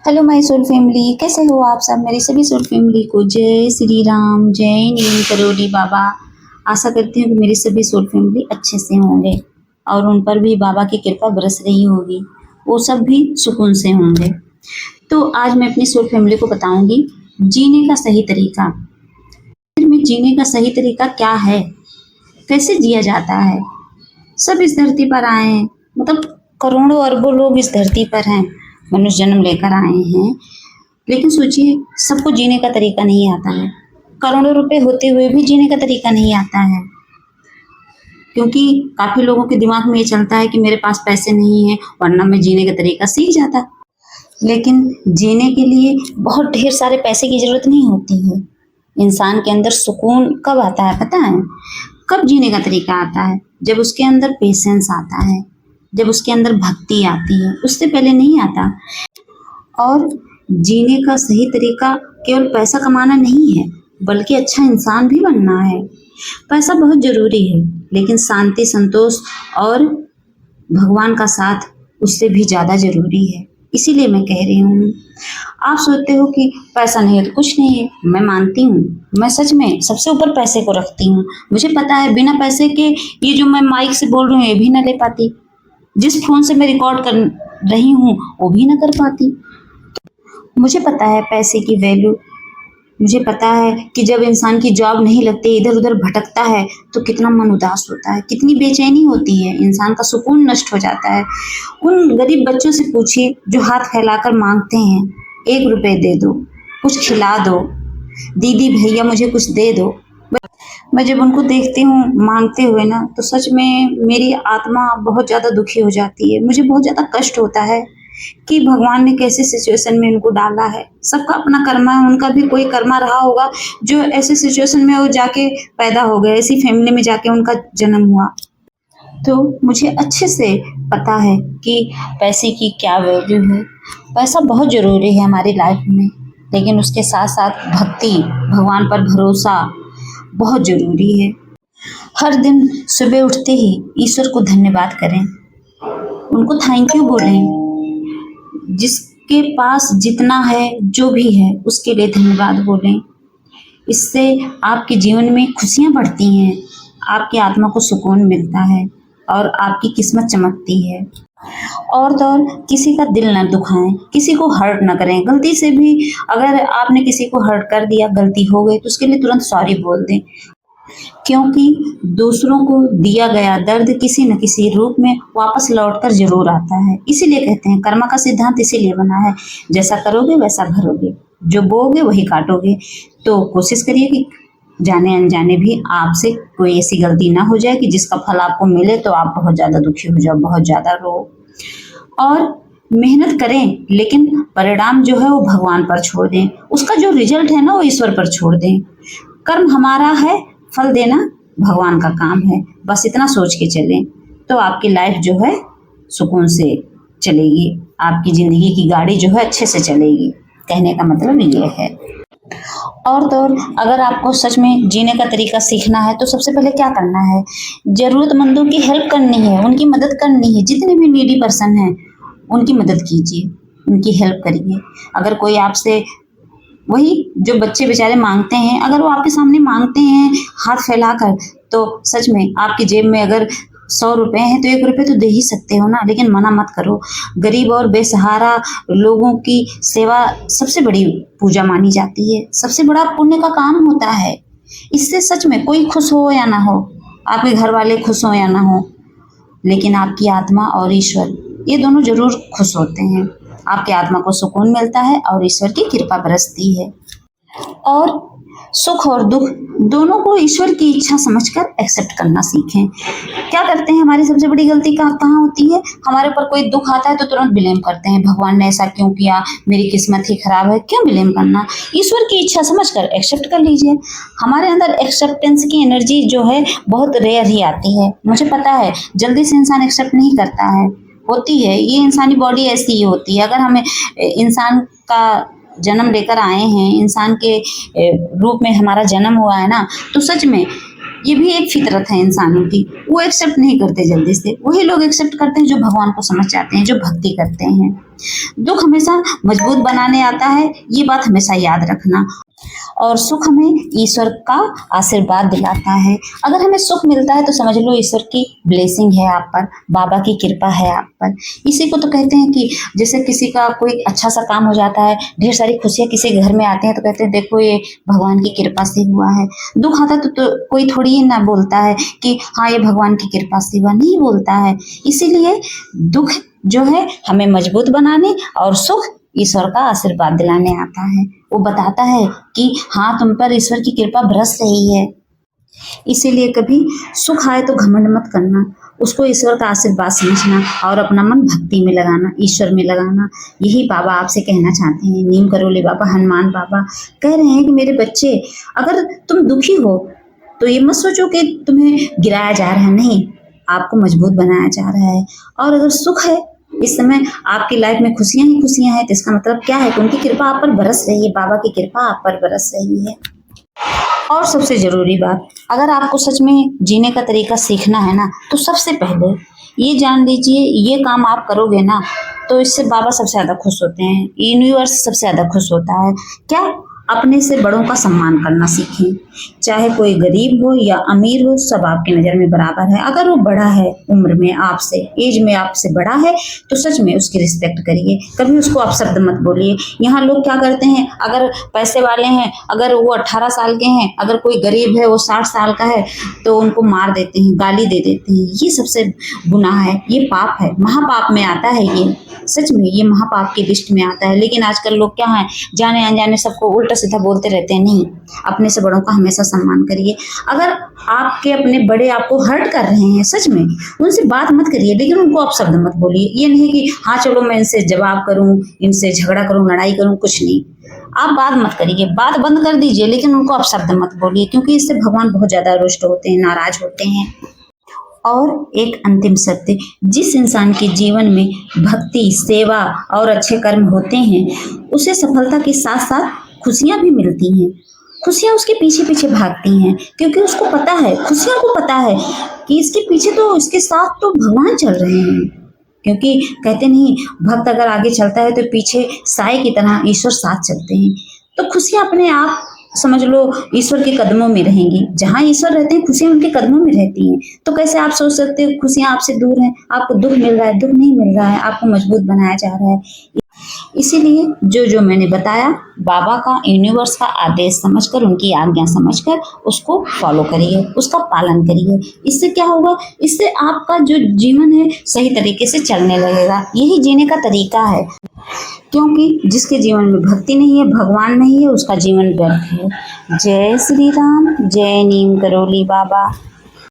Hello my soul family, कैसे हो आप सब। मेरी सभी सोल फैमिली को जय श्री राम, जय नीम करोली बाबा। आशा करती हूँ कि मेरी सभी सोल फैमिली अच्छे से होंगे और उन पर भी बाबा की कृपा बरस रही होगी, वो सब भी सुकून से होंगे। तो आज मैं अपनी सोल फैमिली को बताऊंगी जीने का सही तरीका। फिर में जीने का सही तरीका क्या है, कैसे जिया जाता है। सब इस धरती पर आए हैं, मतलब करोड़ों अरबों लोग इस धरती पर हैं, मनुष्य जन्म लेकर आए हैं। लेकिन सोचिए, सबको जीने का तरीका नहीं आता है। करोड़ों रुपए होते हुए भी जीने का तरीका नहीं आता है, क्योंकि काफी लोगों के दिमाग में ये चलता है कि मेरे पास पैसे नहीं है, वरना मैं जीने का तरीका सीख जाता। लेकिन जीने के लिए बहुत ढेर सारे पैसे की जरूरत नहीं होती है। इंसान के अंदर सुकून कब आता है पता है? कब जीने का तरीका आता है? जब उसके अंदर पेशेंस आता है, जब उसके अंदर भक्ति आती है, उससे पहले नहीं आता। और जीने का सही तरीका केवल पैसा कमाना नहीं है, बल्कि अच्छा इंसान भी बनना है। पैसा बहुत जरूरी है, लेकिन शांति, संतोष और भगवान का साथ उससे भी ज्यादा जरूरी है। इसीलिए मैं कह रही हूँ। आप सोचते हो कि पैसा नहीं है तो कुछ नहीं है, मैं मानती हूँ। मैं सच में सबसे ऊपर पैसे को रखती हूँ। मुझे पता है बिना पैसे के ये जो मैं माइक से बोल रही हूँ ये भी ना ले पाती, जिस फोन से मैं रिकॉर्ड कर रही हूँ वो भी ना कर पाती। मुझे पता है पैसे की वैल्यू। मुझे पता है कि जब इंसान की जॉब नहीं लगती, इधर उधर भटकता है, तो कितना मन उदास होता है, कितनी बेचैनी होती है, इंसान का सुकून नष्ट हो जाता है। उन गरीब बच्चों से पूछिए जो हाथ फैलाकर मांगते हैं, 1 रुपए दे दो, कुछ खिला दो, दीदी भैया मुझे कुछ दे दो। मैं जब उनको देखती हूँ मांगते हुए ना, तो सच में मेरी आत्मा बहुत ज़्यादा दुखी हो जाती है। मुझे बहुत ज़्यादा कष्ट होता है कि भगवान ने कैसे सिचुएशन में उनको डाला है। सबका अपना कर्मा है, उनका भी कोई कर्मा रहा होगा जो ऐसे सिचुएशन में वो जाके पैदा हो गए, ऐसी फैमिली में जाके उनका जन्म हुआ। तो मुझे अच्छे से पता है कि पैसे की क्या वैल्यू है। पैसा बहुत ज़रूरी है हमारी लाइफ में, लेकिन उसके साथ साथ भक्ति, भगवान पर भरोसा बहुत ज़रूरी है। हर दिन सुबह उठते ही ईश्वर को धन्यवाद करें, उनको थैंक यू बोलें। जिसके पास जितना है, जो भी है, उसके लिए धन्यवाद बोलें। इससे आपके जीवन में खुशियाँ बढ़ती हैं, आपकी आत्मा को सुकून मिलता है और आपकी किस्मत चमकती है। और तो और किसी का दिल ना दुखाएं, किसी को हर्ट ना करें। गलती से भी अगर आपने किसी को हर्ट कर दिया, गलती हो गई, तो उसके लिए तुरंत सॉरी बोल दें, क्योंकि दूसरों को दिया गया दर्द किसी न किसी रूप में वापस लौटकर जरूर आता है। इसीलिए कहते हैं कर्मा का सिद्धांत इसीलिए बना है, जैसा करोगे वैसा भरोगे, जो बोओगे वही काटोगे। तो कोशिश करिए कि जाने अनजाने भी आपसे कोई ऐसी गलती ना हो जाए कि जिसका फल आपको मिले तो आप बहुत ज़्यादा दुखी हो जाओ, बहुत ज़्यादा रो। और मेहनत करें, लेकिन परिणाम जो है वो भगवान पर छोड़ दें, उसका जो रिजल्ट है ना वो ईश्वर पर छोड़ दें। कर्म हमारा है, फल देना भगवान का काम है। बस इतना सोच के चलें तो आपकी लाइफ जो है सुकून से चलेगी, आपकी ज़िंदगी की गाड़ी जो है अच्छे से चलेगी। कहने का मतलब ये है। और तो और अगर आपको सच में जीने का तरीका सीखना है तो सबसे पहले क्या करना है, ज़रूरतमंदों की हेल्प करनी है, उनकी मदद करनी है। जितने भी नीडी पर्सन हैं उनकी मदद कीजिए, उनकी हेल्प करिए। अगर कोई आपसे, वही जो बच्चे बेचारे मांगते हैं, अगर वो आपके सामने मांगते हैं हाथ फैलाकर, तो सच में आपकी जेब में अगर 100 रुपए हैं तो 1 रुपए तो दे ही सकते हो ना, लेकिन मना मत करो। गरीब और बेसहारा लोगों की सेवा सबसे बड़ी पूजा मानी जाती है, सबसे बड़ा पुण्य का काम होता है। इससे सच में कोई खुश हो या ना हो, आपके घर वाले खुश हो या ना हो, लेकिन आपकी आत्मा और ईश्वर ये दोनों जरूर खुश होते हैं। आपकी आत्मा को सुकून मिलता है और ईश्वर की कृपा बरसती है। और सुख और दुख दोनों को ईश्वर की इच्छा समझकर एक्सेप्ट करना सीखें। क्या करते हैं, हमारी सबसे बड़ी गलती कहाँ होती है? हमारे ऊपर कोई दुख आता है तो तुरंत ब्लेम करते हैं, भगवान ने ऐसा क्यों किया, मेरी किस्मत ही खराब है। क्यों ब्लेम करना? ईश्वर की इच्छा समझकर एक्सेप्ट कर लीजिए। हमारे अंदर एक्सेप्टेंस की एनर्जी जो है बहुत रेयर ही आती है। मुझे पता है जल्दी से इंसान एक्सेप्ट नहीं करता है, होती है, ये इंसानी बॉडी ऐसी ही होती है। अगर हमें इंसान का जन्म लेकर आए हैं, इंसान के रूप में हमारा जन्म हुआ है ना, तो सच में ये भी एक फितरत है इंसानों की, वो एक्सेप्ट नहीं करते जल्दी से। वही लोग एक्सेप्ट करते हैं जो भगवान को समझ जाते हैं, जो भक्ति करते हैं। दुख हमेशा मजबूत बनाने आता है, ये बात हमेशा याद रखना। और सुख हमें ईश्वर का आशीर्वाद दिलाता है। अगर हमें सुख मिलता है तो समझ लो ईश्वर की ब्लेसिंग है आप पर, बाबा की कृपा है आप पर। इसी को तो कहते हैं कि जैसे किसी का कोई अच्छा सा काम हो जाता है, ढेर सारी खुशियाँ किसी घर में आते हैं तो कहते हैं देखो ये भगवान की कृपा से हुआ है। दुख आता तो कोई थोड़ी ही ना बोलता है कि हाँ ये भगवान की कृपा से हुआ, नहीं बोलता है। इसीलिए दुख जो है हमें मजबूत बनाने और सुख ईश्वर का आशीर्वाद दिलाने आता है। वो बताता है कि हाँ तुम पर ईश्वर की कृपा बरस रही है। इसीलिए कभी सुख आए तो घमंड मत करना, उसको ईश्वर का आशीर्वाद समझना और अपना मन भक्ति में लगाना, ईश्वर में लगाना। यही बाबा आपसे कहना चाहते हैं। नीम करोली बाबा, हनुमान बाबा कह रहे हैं कि मेरे बच्चे, अगर तुम दुखी हो तो ये मत सोचो कि तुम्हें गिराया जा रहा है, नहीं, आपको मजबूत बनाया जा रहा है। और अगर सुख है, इस समय आपकी लाइफ में खुशियां ही खुशियां हैं, तो इसका मतलब क्या है कि उनकी कृपा आप पर बरस रही है, बाबा की कृपा आप पर बरस रही है। और सबसे जरूरी बात, अगर आपको सच में जीने का तरीका सीखना है ना, तो सबसे पहले ये जान लीजिए, ये काम आप करोगे ना तो इससे बाबा सबसे ज़्यादा खुश होते हैं, यूनिवर्स सबसे ज़्यादा खुश होता है। क्या? अपने से बड़ों का सम्मान करना सीखें। चाहे कोई गरीब हो या अमीर हो, सब आपकी नज़र में बराबर है। अगर वो बड़ा है उम्र में आपसे, एज में आपसे बड़ा है, तो सच में उसकी रिस्पेक्ट करिए, कभी उसको अपशब्द मत बोलिए। यहाँ लोग क्या करते हैं, अगर पैसे वाले हैं, अगर वो 18 साल के हैं, अगर कोई गरीब है वो 60 साल का है, तो उनको मार देते हैं, गाली दे देते हैं। ये सबसे गुनाह है, ये पाप है, महापाप में आता है। ये सच में ये महापाप की लिस्ट में आता है। लेकिन आजकल लोग क्या है, जाने अनजाने सबको उल्टा सीधा बोलते रहते हैं। नहीं, अपने से बड़ों का हमेशा सम्मान करिए। अगर आपके अपने बड़े आपको हर्ट कर रहे हैं, सच में उनसे बात मत करिए, लेकिन उनको आप शब्द मत बोलिए। ये नहीं कि हाँ चलो मैं इनसे जवाब करूं, इनसे झगड़ा करूं, लड़ाई करूं, कुछ नहीं। आप बात मत करिए, बात बंद कर दीजिए, लेकिन उनको आप शब्द मत बोलिए, क्योंकि इससे भगवान बहुत ज्यादा रुष्ट होते हैं, नाराज होते हैं। और एक अंतिम सत्य, जिस इंसान के जीवन में भक्ति, सेवा और अच्छे कर्म होते हैं, उसे सफलता के साथ साथ खुशियां भी मिलती हैं। खुशियां उसके पीछे पीछे भागती हैं, क्योंकि उसको पता है, खुशियों को पता है कि इसके पीछे तो, इसके साथ तो भगवान चल रहे हैं। क्योंकि कहते नहीं, भक्त अगर आगे चलता है तो पीछे साए की तरह ईश्वर साथ चलते हैं। तो खुशियां अपने आप समझ लो ईश्वर के कदमों में रहेंगी। जहाँ ईश्वर रहते हैं, खुशियां उनके कदमों में रहती हैं। तो कैसे आप सोच सकते हो खुशियां आपसे दूर हैं? आपको दुख मिल रहा है? दुख नहीं मिल रहा है, आपको मजबूत बनाया जा रहा है। इसीलिए जो जो मैंने बताया, बाबा का, यूनिवर्स का आदेश समझकर, उनकी आज्ञा समझकर उसको फॉलो करिए, उसका पालन करिए। इससे क्या होगा, इससे आपका जो जीवन है सही तरीके से चलने लगेगा। यही जीने का तरीका है। क्योंकि जिसके जीवन में भक्ति नहीं है, भगवान नहीं है, उसका जीवन व्यर्थ है। जय श्री राम, जय नीम करोली बाबा।